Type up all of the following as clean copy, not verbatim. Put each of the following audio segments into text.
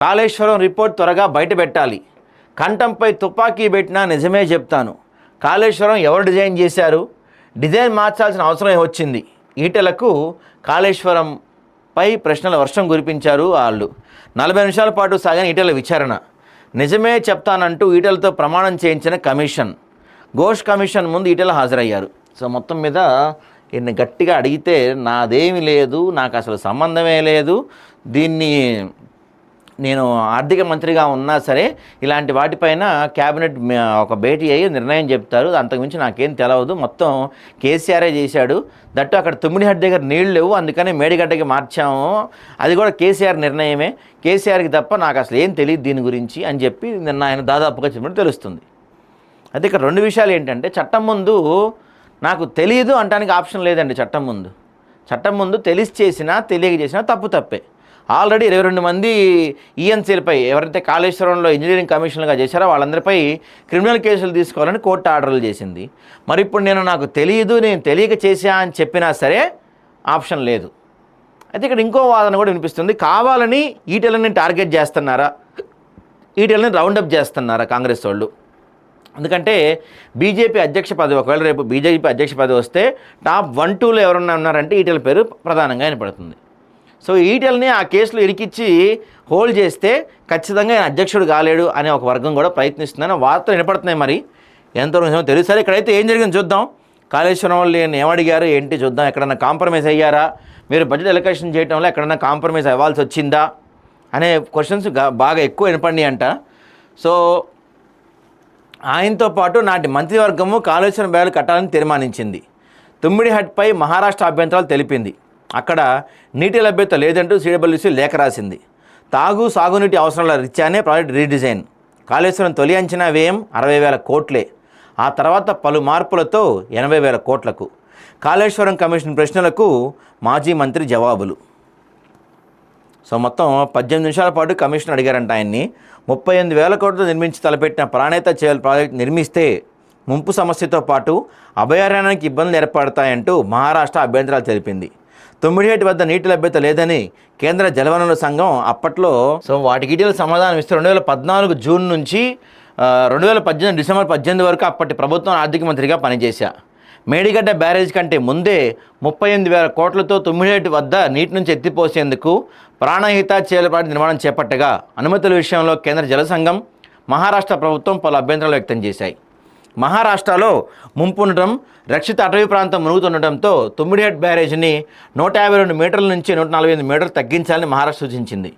Kaleshwaram report త్వరగా బయటపెట్టాలి. కంఠంపై తుపాకీ పెట్టినా నిజమే చెప్తాను. కాళేశ్వరం ఎవరు డిజైన్ చేశారు? డిజైన్ మార్చాల్సిన అవసరం వచ్చింది. ఈటెలకు కాళేశ్వరంపై ప్రశ్నల వర్షం కురిపించారు వాళ్ళు. 40 నిమిషాల పాటు సాగిన ఈటెల విచారణ. నిజమే చెప్తానంటూ ఈటెలతో ప్రమాణం చేయించిన కమిషన్. ఘోష్ కమిషన్ ముందు ఈటెల హాజరయ్యారు. సో మొత్తం మీద ఈయన్ని గట్టిగా అడిగితే నాదేమీ లేదు, నాకు అసలు సంబంధమే లేదు, దీన్ని నేను ఆర్థిక మంత్రిగా ఉన్నా సరే ఇలాంటి వాటిపైన క్యాబినెట్ ఒక భేటీ అయ్యి నిర్ణయం చెప్తారు, అంతకుమించి నాకేం తెలియదు, మొత్తం కేసీఆరే చేశాడు, దట్టు అక్కడ తుమ్మిడిహట్ దగ్గర నీళ్ళు లేవు అందుకని మేడిగడ్డకి మార్చాము, అది కూడా కేసీఆర్ నిర్ణయమే, కేసీఆర్కి తప్ప నాకు అసలు ఏం తెలియదు దీని గురించి అని చెప్పి నిన్న ఆయన దాదాపుగా చెప్పినట్టు తెలుస్తుంది. అయితే ఇక్కడ 2 విషయాలు ఏంటంటే, చట్టం ముందు నాకు తెలియదు అంటానికి ఆప్షన్ లేదండి. చట్టం ముందు తెలిసి చేసినా తెలియక చేసినా తప్పే. ఆల్రెడీ 22 మంది ఈఎన్సీలపై ఎవరైతే కాళేశ్వరంలో ఇంజనీరింగ్ కమిషన్లుగా చేశారో వాళ్ళందరిపై క్రిమినల్ కేసులు తీసుకోవాలని కోర్టు ఆర్డర్లు చేసింది. మరి ఇప్పుడు నాకు తెలియదు, నేను తెలియక చేశా అని చెప్పినా సరే ఆప్షన్ లేదు. అయితే ఇక్కడ ఇంకో వాదన కూడా వినిపిస్తుంది. కావాలని ఈటెలని టార్గెట్ చేస్తున్నారా, ఈటెలని రౌండప్ చేస్తున్నారా కాంగ్రెస్ వాళ్ళు? ఎందుకంటే బీజేపీ అధ్యక్ష పదవి, ఒకవేళ రేపు బీజేపీ అధ్యక్ష పదవి వస్తే టాప్ 1, 2లో ఎవరన్నా ఉన్నారంటే ఈటెల పేరు ప్రధానంగా వినపడుతుంది. సో ఈటెల్ని ఆ కేసులో ఇరికిచ్చి హోల్డ్ చేస్తే ఖచ్చితంగా ఆయన అధ్యక్షుడు కాలేడు అనే ఒక వర్గం కూడా ప్రయత్నిస్తుందని వార్తలు వినపడుతున్నాయి. మరి ఎంతవరకు తెలుసు. సరే, ఇక్కడైతే ఏం జరిగింది చూద్దాం. కాళేశ్వరం వాళ్ళు ఏమడిగారు ఏంటి చూద్దాం. ఎక్కడన్నా కాంప్రమైజ్ అయ్యారా, మీరు బడ్జెట్ ఎలకేషన్ చేయడంలో ఎక్కడన్నా కాంప్రమైజ్ అవ్వాల్సి వచ్చిందా అనే క్వశ్చన్స్ బాగా ఎక్కువ వినపడినాయి అంట. సో ఆయనతో పాటు నాటి మంత్రివర్గము కాళేశ్వరం బ్యాలు కట్టాలని తీర్మానించింది. తుమ్మిడిహట్పై మహారాష్ట్ర అభ్యంతరాలు తెలిపింది. అక్కడ నీటి లభ్యత లేదంటూ సిడబ్ల్యూసీ లేఖ రాసింది. సాగునీటి అవసరాల రీత్యానే ప్రాజెక్ట్ రీడిజైన్. కాళేశ్వరం తొలి అంచనా వ్యయం 60,000 కోట్లే. ఆ తర్వాత పలు మార్పులతో 80,000 కోట్లకు. కాళేశ్వరం కమిషన్ ప్రశ్నలకు మాజీ మంత్రి జవాబులు. సో మొత్తం 18 నిమిషాల పాటు కమిషన్ అడిగారంట ఆయన్ని. 38,000 కోట్లతో నిర్మించి తలపెట్టిన ప్రాణేత చేవల్ ప్రాజెక్ట్ నిర్మిస్తే ముంపు సమస్యతో పాటు అభయారణ్యానికి ఇబ్బందులు ఏర్పడతాయంటూ మహారాష్ట్ర అభ్యంతరాలు తెలిపింది. తుమ్మిడిహేటి వద్ద నీటి లభ్యత లేదని కేంద్ర జలవనరుల సంఘం అప్పట్లో వాటికి ఇటీవల సమాధానం ఇస్తూ 2014 జూన్ నుంచి 2018 డిసెంబర్ 18 వరకు అప్పటి ప్రభుత్వం ఆర్థిక మంత్రిగా పనిచేశా. మేడిగడ్డ బ్యారేజ్ కంటే ముందే 38,000 కోట్లతో తుమ్మిడిహేటి వద్ద నీటి నుంచి ఎత్తిపోసేందుకు ప్రాణహిత చేవల్ ప్రాజెక్టు నిర్మాణం చేపట్టగా అనుమతుల విషయంలో కేంద్ర జల సంఘం, మహారాష్ట్ర ప్రభుత్వం పలు అభ్యంతరాలు వ్యక్తం చేశాయి. మహారాష్ట్రలో ముంపు ఉండటం, రక్షిత అటవీ ప్రాంతం మునుగుతుండటంతో తుమ్మిడిహట్ బ్యారేజ్ని 152 మీటర్ల నుంచి 145 మీటర్లు తగ్గించాలని మహారాష్ట్ర సూచించింది.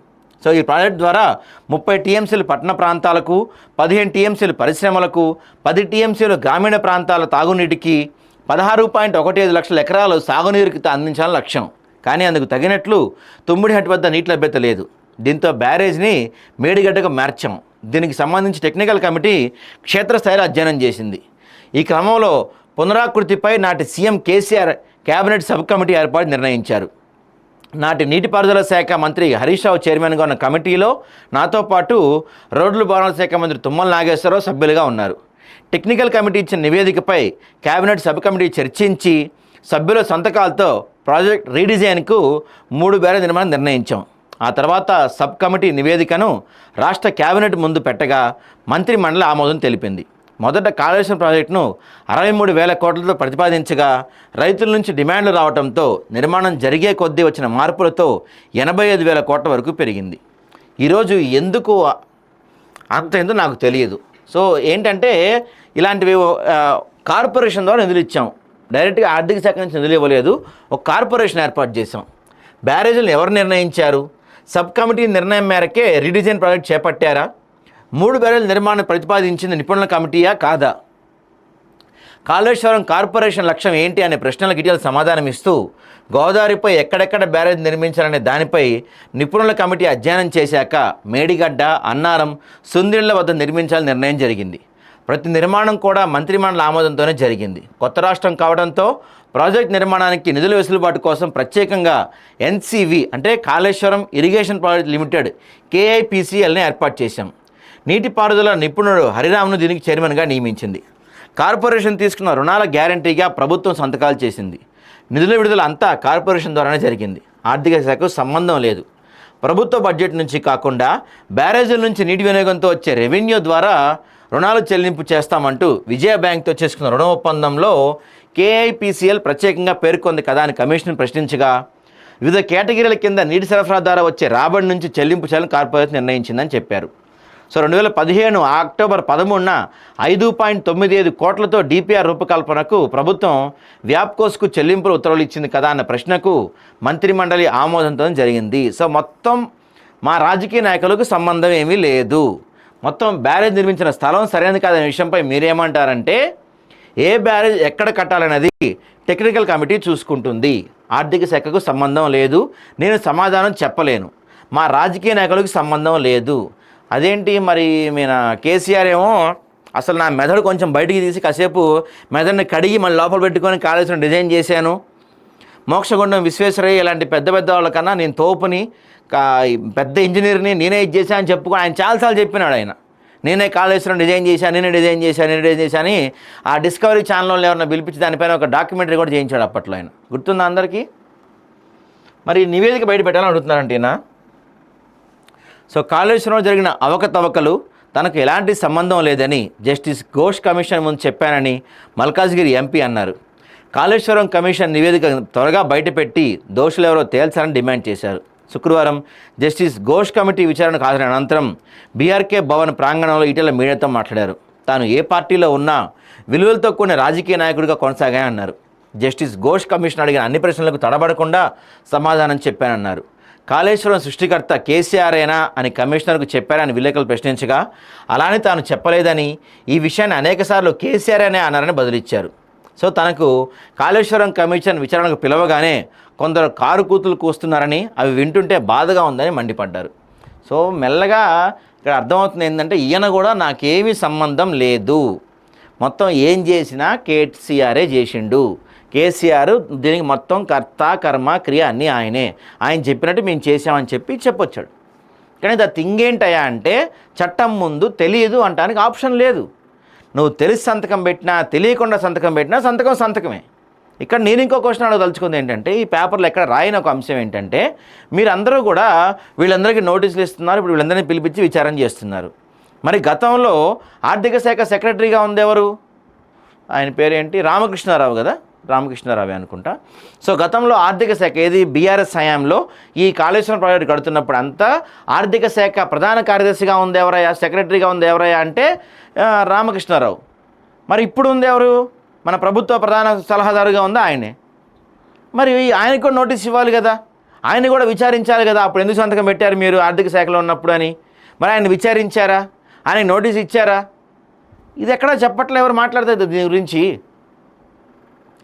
సో ఈ ప్రాజెక్ట్ ద్వారా 30 టీఎంసీలు పట్టణ ప్రాంతాలకు, 15 టీఎంసీలు పరిశ్రమలకు, 10 టీఎంసీలు గ్రామీణ ప్రాంతాల తాగునీటికి, 16.15 లక్షల ఎకరాలు సాగునీరుకి అందించాలని లక్ష్యం. కానీ అందుకు తగినట్లు తుమ్మిడిహట్ వద్ద నీటి లభ్యత లేదు. దీంతో బ్యారేజ్ని మేడిగడ్డకు మార్చాం. దీనికి సంబంధించి టెక్నికల్ కమిటీ క్షేత్రస్థాయిలో అధ్యయనం చేసింది. ఈ క్రమంలో పునరాకృతిపై నాటి CM KCR cabinet sub committee ఏర్పాటు నిర్ణయించారు. నాటి నీటిపారుదల శాఖ మంత్రి హరీష్ రావు చైర్మన్గా ఉన్న కమిటీలో నాతో పాటు రోడ్లు భవనాల శాఖ మంత్రి తుమ్మల నాగేశ్వరరావు సభ్యులుగా ఉన్నారు. టెక్నికల్ కమిటీ ఇచ్చిన నివేదికపై కేబినెట్ సబ్ కమిటీ చర్చించి సభ్యుల సంతకాలతో ప్రాజెక్ట్ రీడిజైన్కు 3 బ్యారేజ్ నిర్మాణం నిర్ణయించాం. ఆ తర్వాత సబ్ కమిటీ నివేదికను రాష్ట్ర కేబినెట్ ముందు పెట్టగా మంత్రి మండలి ఆమోదం తెలిపింది. మొదట కాళేశ్వరం ప్రాజెక్టును 63,000 కోట్లతో ప్రతిపాదించగా రైతుల నుంచి డిమాండ్లు రావడంతో నిర్మాణం జరిగే కొద్దీ వచ్చిన మార్పులతో 85,000 కోట్ల వరకు పెరిగింది. ఈరోజు ఎందుకు అంత ఎందుకు నాకు తెలియదు. సో ఏంటంటే ఇలాంటివి కార్పొరేషన్ ద్వారా నిధులు ఇచ్చాం, డైరెక్ట్గా ఆర్థిక శాఖ నుంచి నిధులు ఇవ్వలేదు, ఒక కార్పొరేషన్ ఏర్పాటు చేసాం. బ్యారేజీలను ఎవరు నిర్ణయించారు? సబ్ కమిటీ నిర్ణయం మేరకే రీడిజైన్ ప్రాజెక్ట్ చేపట్టారా? 3 బ్యారేజ్ నిర్మాణం ప్రతిపాదించింది నిపుణుల కమిటీయా కాదా? కాళేశ్వరం కార్పొరేషన్ లక్ష్యం ఏంటి అనే ప్రశ్నలకు ఇటీవల సమాధానం ఇస్తూ గోదావరిపై ఎక్కడెక్కడ బ్యారేజ్ నిర్మించాలనే దానిపై నిపుణుల కమిటీ అధ్యయనం చేశాక మేడిగడ్డ, అన్నారం, సుందిళ్ల వద్ద నిర్మించాలని నిర్ణయం జరిగింది. ప్రతి నిర్మాణం కూడా మంత్రిమండలి ఆమోదంతోనే జరిగింది. కొత్త రాష్ట్రం కావడంతో ప్రాజెక్ట్ నిర్మాణానికి నిధుల వెసులుబాటు కోసం ప్రత్యేకంగా ఎన్సీవీ అంటే కాళేశ్వరం ఇరిగేషన్ ప్రాజెక్ట్ లిమిటెడ్ KIPCLని ఏర్పాటు చేశాం. నీటిపారుదల నిపుణుడు హరిరామ్ను దీనికి చైర్మన్గా నియమించింది. కార్పొరేషన్ తీసుకున్న రుణాల గ్యారంటీగా ప్రభుత్వం సంతకాలు చేసింది. నిధుల విడుదల అంతా కార్పొరేషన్ ద్వారానే జరిగింది. ఆర్థిక శాఖకు సంబంధం లేదు. ప్రభుత్వ బడ్జెట్ నుంచి కాకుండా బ్యారేజీల నుంచి నీటి వినియోగంతో వచ్చే రెవెన్యూ ద్వారా రుణాలు చెల్లింపు చేస్తామంటూ విజయ బ్యాంక్తో చేసుకున్న రుణ ఒప్పందంలో KIPCL ప్రత్యేకంగా పేర్కొంది కదా అని కమిషన్ ప్రశ్నించగా, వివిధ కేటగిరీల కింద నీటి సరఫరా ద్వారా వచ్చే రాబడి నుంచి చెల్లింపు చేయాలని కార్పొరేషన్ నిర్ణయించిందని చెప్పారు. సో 2015 అక్టోబర్ 13న 5.95 కోట్లతో DPR రూపకల్పనకు ప్రభుత్వం వ్యాప్కోస్కు చెల్లింపులు ఉత్తర్వులు ఇచ్చింది కదా అన్న ప్రశ్నకు మంత్రిమండలి ఆమోదంతో జరిగింది. సో మొత్తం మా రాజకీయ నాయకులకు సంబంధం ఏమీ లేదు. మొత్తం బ్యారేజ్ నిర్మించిన స్థలం సరైనది కాదనే విషయంపై మీరేమంటారంటే, ఏ బ్యారేజ్ ఎక్కడ కట్టాలన్నది టెక్నికల్ కమిటీ చూసుకుంటుంది, ఆర్థిక శాఖకు సంబంధం లేదు, నేను సమాధానం చెప్పలేను, మా రాజకీయ నాయకులకు సంబంధం లేదు. అదేంటి మరి మన కేసీఆర్ ఏమో అసలు నా మెదడు కొంచెం బయటికి తీసి కాసేపు మెదడుని కడిగి మళ్ళీ లోపల పెట్టుకొని కాళేశ్వరం డిజైన్ చేశాను, మోక్షగుండం విశ్వేశ్వరయ్య ఇలాంటి పెద్ద పెద్ద వాళ్ళకన్నా నేను తోపుని పెద్ద ఇంజనీర్ని నేనే ఇది చేశాను అని చెప్పుకొని ఆయన చాలాసార్లు చెప్పినాడు. ఆయన నేనే కాళేశ్వరం డిజైన్ చేశాను, నేనే డిజైన్ చేశాను అని ఆ డిస్కవరీ ఛానల్లో ఎవరైనా పిలిపించి దానిపైన ఒక డాక్యుమెంటరీ కూడా చేయించాడు అప్పట్లో. ఆయన గుర్తుందా అందరికీ? మరి నివేదిక బయట పెట్టాలని అడుగుతున్నారంటే ఈయన. సో కాళేశ్వరంలో జరిగిన అవకతవకలు తనకు ఎలాంటి సంబంధం లేదని జస్టిస్ ఘోష్ కమిషన్ ముందు చెప్పానని మల్కాజ్గిరి ఎంపీ అన్నారు. కాళేశ్వరం కమిషన్ నివేదిక త్వరగా బయటపెట్టి దోషులు ఎవరో తేల్చాలని డిమాండ్ చేశారు. శుక్రవారం జస్టిస్ ఘోష్ కమిటీ విచారణకు హాజరైన అనంతరం BRK భవన్ ప్రాంగణంలో ఈటెల మీడియాతో మాట్లాడారు. తాను ఏ పార్టీలో ఉన్నా విలువలతో కూడిన రాజకీయ నాయకుడిగా కొనసాగాయన్నారు. జస్టిస్ ఘోష్ కమిషన్ అడిగిన అన్ని ప్రశ్నలకు తడబడకుండా సమాధానం చెప్పానన్నారు. కాళేశ్వరం సృష్టికర్త కేసీఆరేనా అని కమిషనర్కు చెప్పారని విలేకరులు ప్రశ్నించగా, అలానే తాను చెప్పలేదని, ఈ విషయాన్ని అనేకసార్లు కేసీఆరేనే అన్నారని బదులిచ్చారు. సో తనకు కాళేశ్వరం కమిషన్ విచారణకు పిలవగానే కొందరు కారు కూతులు కూస్తున్నారని, అవి వింటుంటే బాధగా ఉందని మండిపడ్డారు. సో మెల్లగా ఇక్కడ అర్థమవుతుంది ఏంటంటే, ఈయన కూడా నాకేమీ సంబంధం లేదు, మొత్తం ఏం చేసినా కేసీఆరే చేసిండు, కేసీఆర్ దీనికి మొత్తం కర్త కర్మ క్రియ అన్నీ ఆయనే, ఆయన చెప్పినట్టు మేము చేసామని చెప్పొచ్చాడు. కానీ దా థింగ్ ఏంటయ్యా అంటే, చట్టం ముందు తెలియదు అంటానికి ఆప్షన్ లేదు. నువ్వు తెలిసి సంతకం పెట్టినా తెలియకుండా సంతకం పెట్టినా సంతకమే. ఇక్కడ నేను ఇంకో క్వశ్చన్ అడగదలుచుకుంది ఏంటంటే, ఈ పేపర్లో ఎక్కడ రాయని ఒక అంశం ఏంటంటే, మీరందరూ కూడా వీళ్ళందరికీ నోటీసులు ఇస్తున్నారు, ఇప్పుడు వీళ్ళందరినీ పిలిపించి విచారణ చేస్తున్నారు. మరి గతంలో ఆర్థిక శాఖ సెక్రటరీగా ఉందెవరు? ఆయన పేరేంటి? రామకృష్ణారావు కదా, రామకృష్ణారావే అనుకుంటా. సో గతంలో ఆర్థిక శాఖ ఏది BRS హయాంలో ఈ కాళేశ్వరం ప్రాజెక్టు కడుతున్నప్పుడు అంతా ఆర్థిక శాఖ ప్రధాన కార్యదర్శిగా ఉంది ఎవరయ్యా, సెక్రటరీగా ఉంది ఎవరయ్యా అంటే రామకృష్ణారావు. మరి ఇప్పుడు ఉంది ఎవరు? మన ప్రభుత్వ ప్రధాన సలహాదారుగా ఉంది ఆయనే. మరి ఆయనకు కూడా నోటీస్ ఇవ్వాలి కదా, ఆయన కూడా విచారించాలి కదా, అప్పుడు ఎందుకు సంతకం పెట్టారు మీరు ఆర్థిక శాఖలో ఉన్నప్పుడు అని. మరి ఆయన విచారించారా? ఆయనకు నోటీస్ ఇచ్చారా? ఇది ఎక్కడా చెప్పట్లే, ఎవరు మాట్లాడతారు దీని గురించి.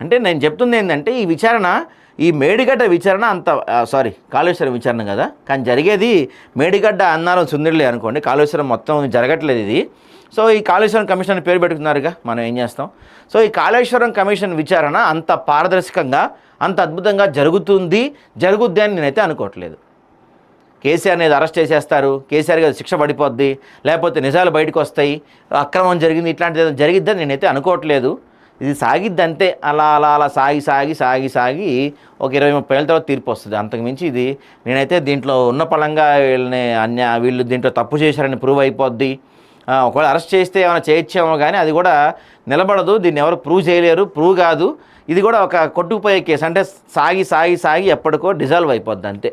అంటే నేను చెప్తుంది ఏంటంటే, ఈ విచారణ, ఈ మేడిగడ్డ విచారణ కాళేశ్వరం విచారణ కదా, కానీ జరిగేది మేడిగడ్డ అన్నారం సుందరిలే అనుకోండి, కాళేశ్వరం మొత్తం జరగట్లేదు ఇది. సో ఈ కాళేశ్వరం కమిషన్ పేరు పెట్టుకున్నారుగా, మనం ఏం చేస్తాం. సో ఈ కాళేశ్వరం కమిషన్ విచారణ అంత పారదర్శకంగా అంత అద్భుతంగా జరుగుద్ది అని నేనైతే అనుకోవట్లేదు. కేసీఆర్ అనేది అరెస్ట్ చేసేస్తారు, కేసీఆర్ గారు శిక్ష పడిపోద్ది, లేకపోతే నిజాలు బయటకు వస్తాయి, అక్రమం జరిగింది, ఇట్లాంటిది జరిగిద్దని నేనైతే అనుకోవట్లేదు. ఇది సాగిద్ది అంతే, అలా సాగి ఒక 20-30 ఏళ్ళ తర్వాత తీర్పు వస్తుంది. అంతకుమించి ఇది నేనైతే దీంట్లో ఉన్న పళంగా వీళ్ళు దీంట్లో తప్పు చేశారని ప్రూవ్ అయిపోద్ది. ఒకవేళ అరెస్ట్ చేస్తే ఏమైనా చేయొచ్చేమో కానీ అది కూడా నిలబడదు, దీన్ని ఎవరు ప్రూవ్ చేయలేరు, ప్రూవ్ కాదు. ఇది కూడా ఒక కొట్టుకుపోయే కేసు, అంటే సాగి ఎప్పటికో డిజాల్వ్ అయిపోద్ది అంతే.